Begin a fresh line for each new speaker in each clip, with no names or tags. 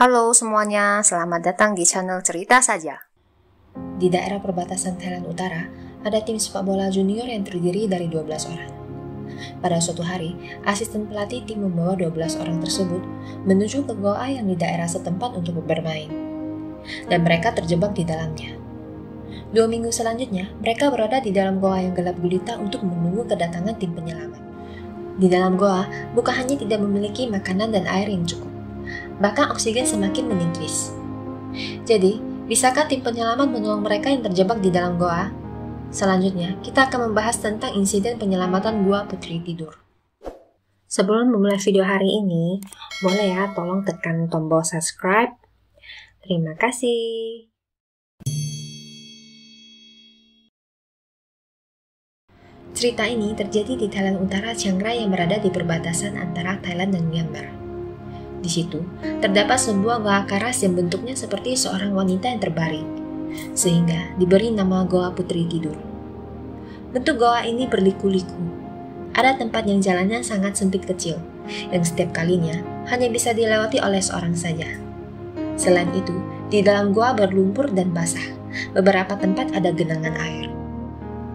Halo semuanya, selamat datang di channel Cerita Saja. Di daerah perbatasan Thailand Utara, ada tim sepak bola junior yang terdiri dari 12 orang. Pada suatu hari, asisten pelatih tim membawa 12 orang tersebut menuju ke goa yang di daerah setempat untuk bermain. Dan mereka terjebak di dalamnya. 2 minggu selanjutnya, mereka berada di dalam goa yang gelap gulita untuk menunggu kedatangan tim penyelamat. Di dalam goa, bukan hanya tidak memiliki makanan dan air yang cukup, bahkan oksigen semakin menipis. Jadi, bisakah tim penyelamat menolong mereka yang terjebak di dalam goa? Selanjutnya, kita akan membahas tentang insiden penyelamatan Gua Putri Tidur. Sebelum memulai video hari ini, boleh ya tolong tekan tombol subscribe. Terima kasih. Cerita ini terjadi di Thailand Utara, Chiang Rai yang berada di perbatasan antara Thailand dan Myanmar. Di situ, terdapat sebuah goa karas yang bentuknya seperti seorang wanita yang terbaring, sehingga diberi nama Goa Putri Tidur. Bentuk goa ini berliku-liku. Ada tempat yang jalannya sangat sempit kecil, yang setiap kalinya hanya bisa dilewati oleh seorang saja. Selain itu, di dalam goa berlumpur dan basah. Beberapa tempat ada genangan air.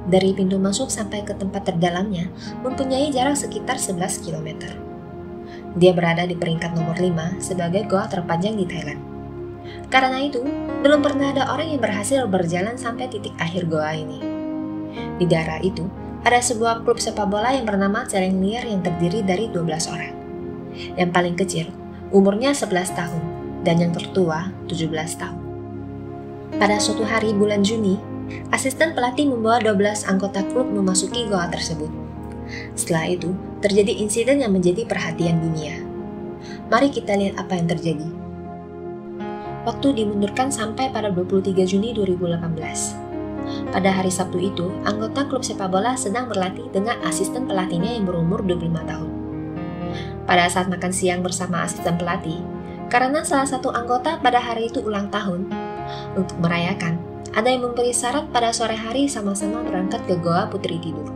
Dari pintu masuk sampai ke tempat terdalamnya mempunyai jarak sekitar 11 km. Dia berada di peringkat nomor 5 sebagai goa terpanjang di Thailand. Karena itu, belum pernah ada orang yang berhasil berjalan sampai titik akhir goa ini. Di daerah itu, ada sebuah klub sepak bola yang bernama Celeng Liar yang terdiri dari 12 orang. Yang paling kecil, umurnya 11 tahun, dan yang tertua, 17 tahun. Pada suatu hari bulan Juni, asisten pelatih membawa 12 anggota klub memasuki goa tersebut. Setelah itu, terjadi insiden yang menjadi perhatian dunia. Mari kita lihat apa yang terjadi. Waktu dimundurkan sampai pada 23 Juni 2018. Pada hari Sabtu itu, anggota klub sepak bola sedang berlatih dengan asisten pelatihnya yang berumur 25 tahun. Pada saat makan siang bersama asisten pelatih, karena salah satu anggota pada hari itu ulang tahun, untuk merayakan, ada yang memberi syarat pada sore hari sama-sama berangkat ke Goa Putri Tidur.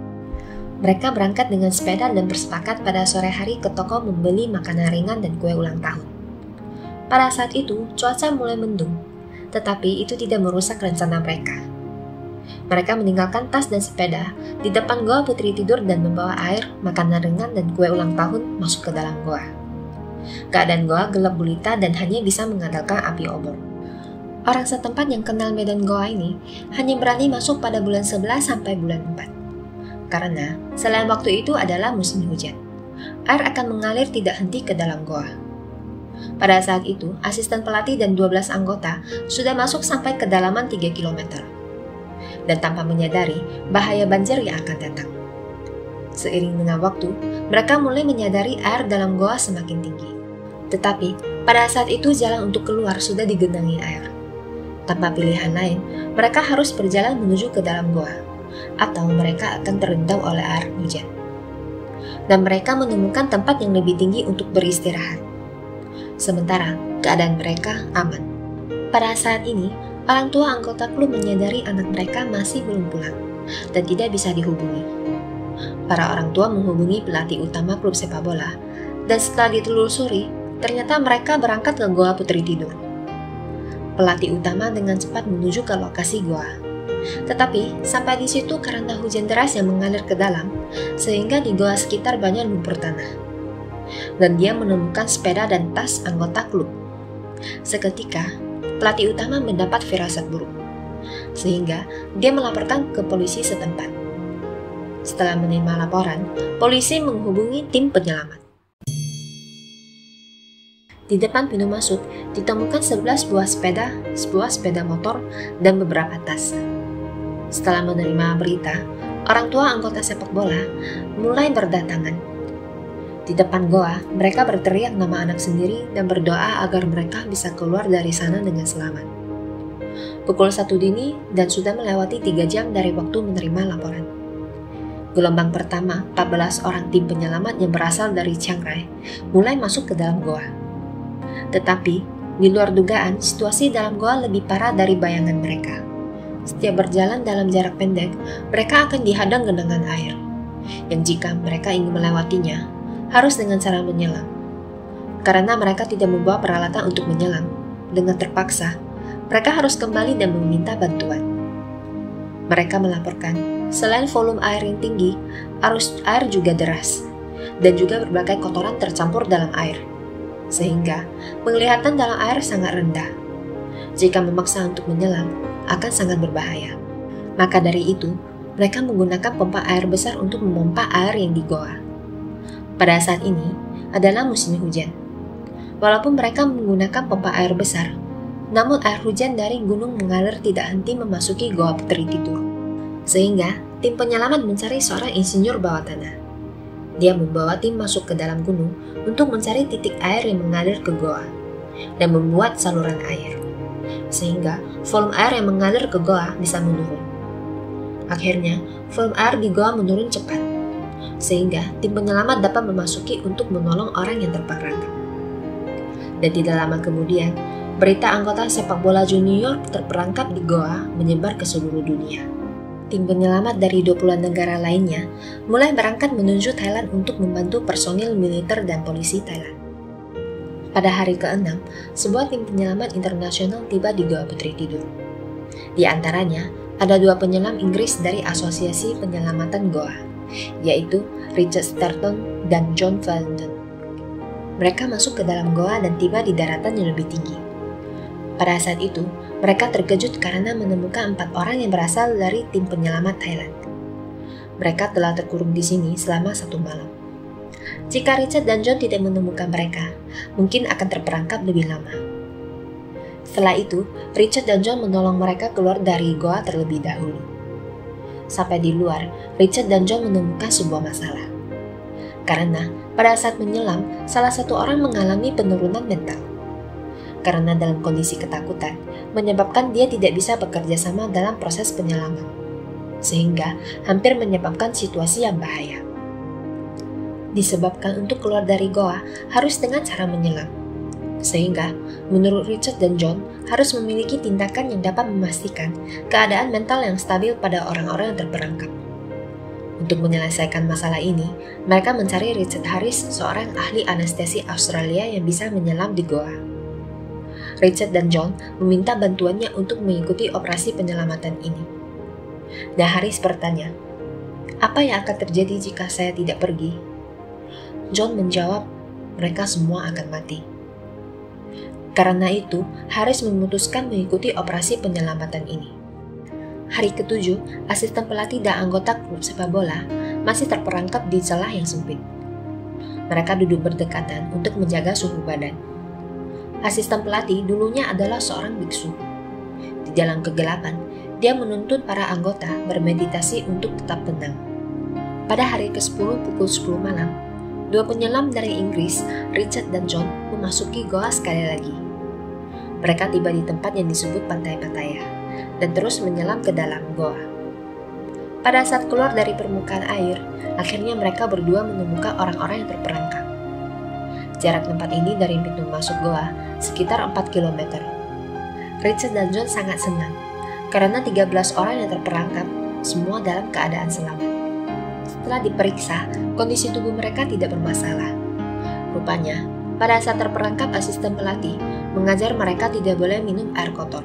Mereka berangkat dengan sepeda dan bersepakat pada sore hari ke toko membeli makanan ringan dan kue ulang tahun. Pada saat itu, cuaca mulai mendung, tetapi itu tidak merusak rencana mereka. Mereka meninggalkan tas dan sepeda di depan Goa Putri Tidur dan membawa air, makanan ringan, dan kue ulang tahun masuk ke dalam goa. Keadaan goa gelap gulita dan hanya bisa mengandalkan api obor. Orang setempat yang kenal medan goa ini hanya berani masuk pada bulan 11 sampai bulan 4. Karena selain waktu itu adalah musim hujan, air akan mengalir tidak henti ke dalam goa. Pada saat itu, asisten pelatih dan 12 anggota sudah masuk sampai kedalaman 3 km. Dan tanpa menyadari bahaya banjir yang akan datang. Seiring dengan waktu, mereka mulai menyadari air dalam goa semakin tinggi. Tetapi, pada saat itu jalan untuk keluar sudah digenangi air. Tanpa pilihan lain, mereka harus berjalan menuju ke dalam goa, atau mereka akan terendam oleh air hujan. Dan mereka menemukan tempat yang lebih tinggi untuk beristirahat. Sementara, keadaan mereka aman. Pada saat ini, orang tua anggota klub menyadari anak mereka masih belum pulang dan tidak bisa dihubungi. Para orang tua menghubungi pelatih utama klub sepak bola, dan setelah ditelusuri, ternyata mereka berangkat ke Goa Putri Tidur. Pelatih utama dengan cepat menuju ke lokasi goa. Tetapi, sampai di situ karena hujan deras yang mengalir ke dalam, sehingga di goa sekitar banyak lumpur tanah. Dan dia menemukan sepeda dan tas anggota klub. Seketika, pelatih utama mendapat firasat buruk, sehingga dia melaporkan ke polisi setempat. Setelah menerima laporan, polisi menghubungi tim penyelamat. Di depan pintu masuk, ditemukan 11 buah sepeda, sebuah sepeda motor, dan beberapa tas. Setelah menerima berita, orang tua anggota sepak bola mulai berdatangan. Di depan goa, mereka berteriak nama anak sendiri dan berdoa agar mereka bisa keluar dari sana dengan selamat. Pukul 1 dini dan sudah melewati 3 jam dari waktu menerima laporan. Gelombang pertama, 14 orang tim penyelamat yang berasal dari Chiang Rai mulai masuk ke dalam goa. Tetapi, di luar dugaan, situasi dalam goa lebih parah dari bayangan mereka. Setiap berjalan dalam jarak pendek, mereka akan dihadang genangan air, yang jika mereka ingin melewatinya, harus dengan cara menyelam. Karena mereka tidak membawa peralatan untuk menyelam, dengan terpaksa, mereka harus kembali dan meminta bantuan. Mereka melaporkan, selain volume air yang tinggi, arus air juga deras, dan juga berbagai kotoran tercampur dalam air, sehingga penglihatan dalam air sangat rendah. Jika memaksa untuk menyelam, akan sangat berbahaya. Maka dari itu, mereka menggunakan pompa air besar untuk memompa air yang di goa. Pada saat ini adalah musim hujan. Walaupun mereka menggunakan pompa air besar, namun air hujan dari gunung mengalir tidak henti memasuki goa Putri Tidur. Sehingga tim penyelamat mencari seorang insinyur bawah tanah. Dia membawa tim masuk ke dalam gunung untuk mencari titik air yang mengalir ke goa dan membuat saluran air, sehingga volume air yang mengalir ke goa bisa menurun. Akhirnya, volume air di goa menurun cepat, sehingga tim penyelamat dapat memasuki untuk menolong orang yang terperangkap. Dan tidak lama kemudian, berita anggota sepak bola junior terperangkap di goa menyebar ke seluruh dunia. Tim penyelamat dari 20 negara lainnya mulai berangkat menuju Thailand untuk membantu personil militer dan polisi Thailand. Pada hari ke-6, sebuah tim penyelamat internasional tiba di Goa Putri Tidur. Di antaranya, ada 2 penyelam Inggris dari Asosiasi Penyelamatan Goa, yaitu Richard Starton dan John Valentine. Mereka masuk ke dalam goa dan tiba di daratan yang lebih tinggi. Pada saat itu, mereka terkejut karena menemukan 4 orang yang berasal dari tim penyelamat Thailand. Mereka telah terkurung di sini selama 1 malam. Jika Richard dan John tidak menemukan mereka, mungkin akan terperangkap lebih lama. Setelah itu, Richard dan John menolong mereka keluar dari goa terlebih dahulu. Sampai di luar, Richard dan John menemukan sebuah masalah. Karena pada saat menyelam, salah satu orang mengalami penurunan mental. Karena dalam kondisi ketakutan, menyebabkan dia tidak bisa bekerja sama dalam proses penyelaman, sehingga hampir menyebabkan situasi yang bahaya. Disebabkan untuk keluar dari goa harus dengan cara menyelam, sehingga menurut Richard dan John harus memiliki tindakan yang dapat memastikan keadaan mental yang stabil pada orang-orang yang terperangkap. Untuk menyelesaikan masalah ini, mereka mencari Richard Harris, seorang ahli anestesi Australia yang bisa menyelam di goa. Richard dan John meminta bantuannya untuk mengikuti operasi penyelamatan ini. Dan Harris bertanya, "Apa yang akan terjadi jika saya tidak pergi?" John menjawab, "Mereka semua akan mati." Karena itu, Harris memutuskan mengikuti operasi penyelamatan ini. Hari ke-7, asisten pelatih dan anggota klub sepak bola masih terperangkap di celah yang sempit. Mereka duduk berdekatan untuk menjaga suhu badan. Asisten pelatih dulunya adalah seorang biksu. Di dalam kegelapan, dia menuntun para anggota bermeditasi untuk tetap tenang. Pada hari ke-10 pukul 10 malam, 2 penyelam dari Inggris, Richard dan John, memasuki goa sekali lagi. Mereka tiba di tempat yang disebut Pantai Pattaya dan terus menyelam ke dalam goa. Pada saat keluar dari permukaan air, akhirnya mereka berdua menemukan orang-orang yang terperangkap. Jarak tempat ini dari pintu masuk goa sekitar 4 km. Richard dan John sangat senang karena 13 orang yang terperangkap semua dalam keadaan selamat. Setelah diperiksa, kondisi tubuh mereka tidak bermasalah. Rupanya, pada saat terperangkap, asisten pelatih mengajar mereka tidak boleh minum air kotor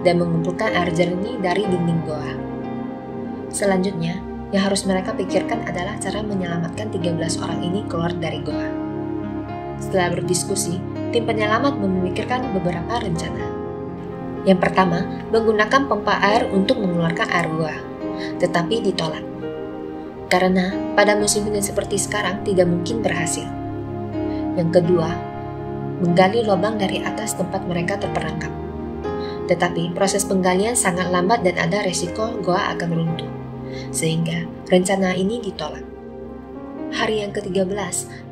dan mengumpulkan air jernih dari dinding goa. Selanjutnya, yang harus mereka pikirkan adalah cara menyelamatkan 13 orang ini keluar dari goa. Setelah berdiskusi, tim penyelamat memikirkan beberapa rencana. Yang pertama, menggunakan pompa air untuk mengeluarkan air goa, tetapi ditolak. Karena pada musim hujan seperti sekarang tidak mungkin berhasil. Yang kedua, menggali lubang dari atas tempat mereka terperangkap. Tetapi proses penggalian sangat lambat dan ada resiko goa akan runtuh, sehingga rencana ini ditolak. Hari yang ke-13,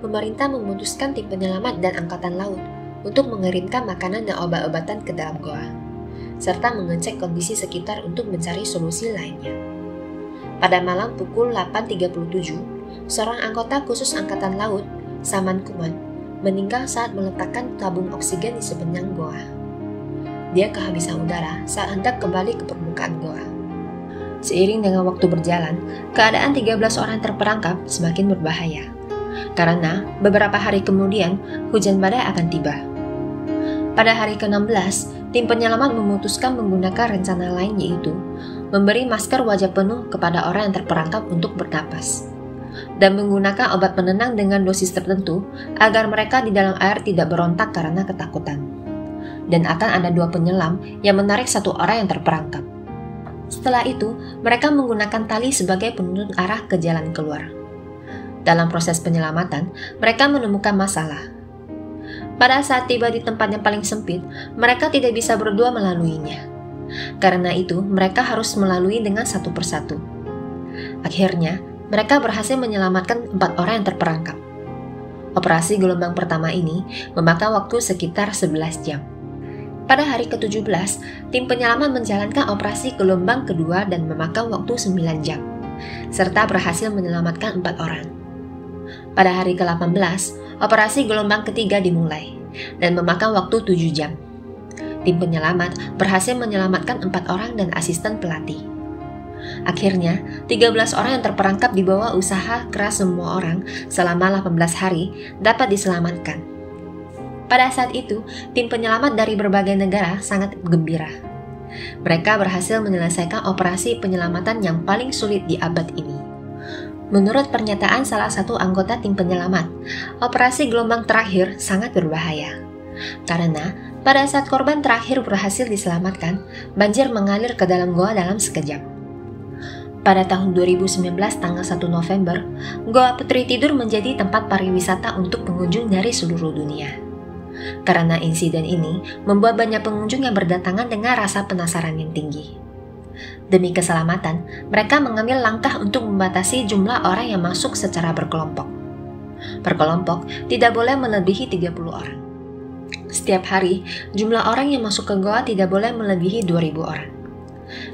pemerintah memutuskan tim penyelamat dan angkatan laut untuk mengirimkan makanan dan obat-obatan ke dalam goa, serta mengecek kondisi sekitar untuk mencari solusi lainnya. Pada malam pukul 8.37, seorang anggota khusus angkatan laut, Saman Kuman, meninggal saat meletakkan tabung oksigen di sepanjang goa. dia kehabisan udara saat hendak kembali ke permukaan goa. Seiring dengan waktu berjalan, keadaan 13 orang terperangkap semakin berbahaya. Karena beberapa hari kemudian, hujan badai akan tiba. Pada hari ke-16, tim penyelamat memutuskan menggunakan rencana lain, yaitu memberi masker wajah penuh kepada orang yang terperangkap untuk bernapas, dan menggunakan obat penenang dengan dosis tertentu agar mereka di dalam air tidak berontak karena ketakutan. Dan akan ada 2 penyelam yang menarik 1 orang yang terperangkap. Setelah itu, mereka menggunakan tali sebagai penuntun arah ke jalan keluar. Dalam proses penyelamatan, mereka menemukan masalah. Pada saat tiba di tempat yang paling sempit, mereka tidak bisa berdua melaluinya. Karena itu, mereka harus melalui dengan satu persatu. Akhirnya, mereka berhasil menyelamatkan 4 orang yang terperangkap. Operasi gelombang pertama ini memakan waktu sekitar 11 jam. Pada hari ke-17, tim penyelamat menjalankan operasi gelombang kedua dan memakan waktu 9 jam, serta berhasil menyelamatkan 4 orang. Pada hari ke-18, operasi gelombang ketiga dimulai dan memakan waktu 7 jam. Tim penyelamat berhasil menyelamatkan 4 orang dan asisten pelatih. Akhirnya, 13 orang yang terperangkap di bawah usaha keras semua orang selama 18 hari dapat diselamatkan. Pada saat itu, tim penyelamat dari berbagai negara sangat gembira. Mereka berhasil menyelesaikan operasi penyelamatan yang paling sulit di abad ini. Menurut pernyataan salah satu anggota tim penyelamat, operasi gelombang terakhir sangat berbahaya. Karena pada saat korban terakhir berhasil diselamatkan, banjir mengalir ke dalam goa dalam sekejap. Pada tahun 2019 tanggal 1 November, Goa Putri Tidur menjadi tempat pariwisata untuk pengunjung dari seluruh dunia. Karena insiden ini membuat banyak pengunjung yang berdatangan dengan rasa penasaran yang tinggi. Demi keselamatan, mereka mengambil langkah untuk membatasi jumlah orang yang masuk secara berkelompok. Per kelompok tidak boleh melebihi 30 orang. Setiap hari, jumlah orang yang masuk ke goa tidak boleh melebihi 2.000 orang.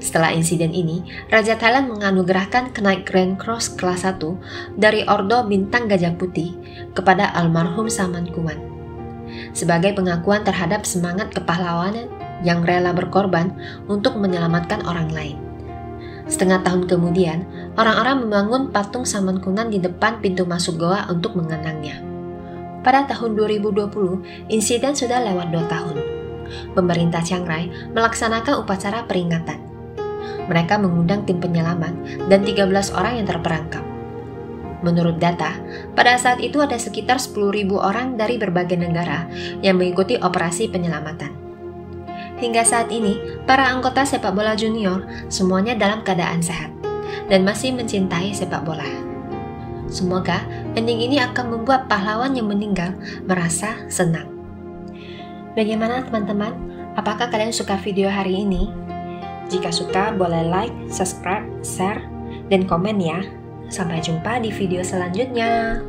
Setelah insiden ini, Raja Thailand menganugerahkan kenaik Grand Cross kelas 1 dari Ordo Bintang Gajah Putih kepada almarhum Samankuman, sebagai pengakuan terhadap semangat kepahlawanan yang rela berkorban untuk menyelamatkan orang lain. Setengah tahun kemudian, orang-orang membangun patung Samankunan di depan pintu masuk goa untuk mengenangnya. Pada tahun 2020, insiden sudah lewat 2 tahun. Pemerintah Chiang Rai melaksanakan upacara peringatan. Mereka mengundang tim penyelamat dan 13 orang yang terperangkap. Menurut data, pada saat itu ada sekitar 10.000 orang dari berbagai negara yang mengikuti operasi penyelamatan. Hingga saat ini, para anggota sepak bola junior semuanya dalam keadaan sehat dan masih mencintai sepak bola. Semoga ending ini akan membuat pahlawan yang meninggal merasa senang. Bagaimana teman-teman? Apakah kalian suka video hari ini? Jika suka, boleh like, subscribe, share, dan komen ya. Sampai jumpa di video selanjutnya.